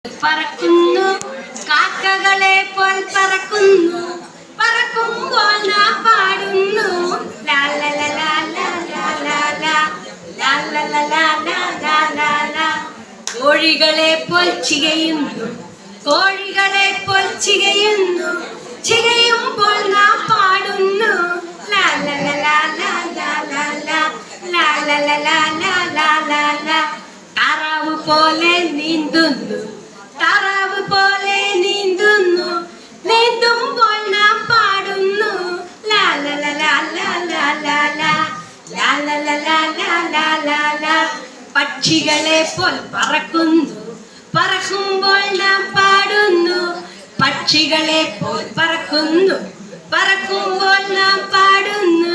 പറക്കുന്നു കാക്കകളെ പോൽ പറക്കുന്നു പറക്കുമ്പോൾ നാം പാടുന്നു കോഴികളെ പോൽ ചികയുന്നു കോഴികളെ പോൽ ചികയുന്നു ചികയുമ്പോൾ നാം പാടുന്നു താറാവ് പോലെ നീന്തുന്നു താറാവ് പോലെ നീന്തുന്നു നീന്തുമ്പോൾ നാം പാടുന്നു പക്ഷികളെ പോൽ പറക്കുന്നു പറക്കുമ്പോൾ നാം പാടുന്നു പക്ഷികളെ പോൽ പറക്കുന്നു പറക്കുമ്പോൾ നാം പാടുന്നു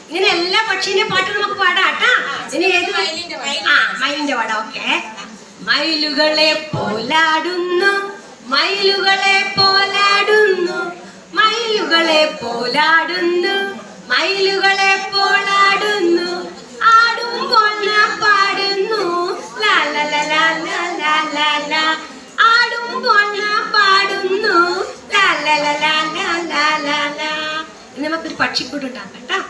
ഇങ്ങനെ എല്ലാ പക്ഷിന്റെ പാട്ടും നമുക്ക് പാടാട്ടാ. ഇനി ഏത് മയിലിന്റെ പാടാം. ഓക്കെ. മയിലുകളെ പോലാടുന്നു മയിലുകളെ പോലാടുന്നു മയിലുകളെ പോലാടുന്നു മയിലുകളെ പോലാടുന്നു ആടുമ്പോൾ നാം പാടുന്നു ആടുമ്പോൾ നാം പാടുന്നു നമുക്കൊരു പക്ഷിക്കൂട് ഉണ്ടാക്കാം കേട്ടോ.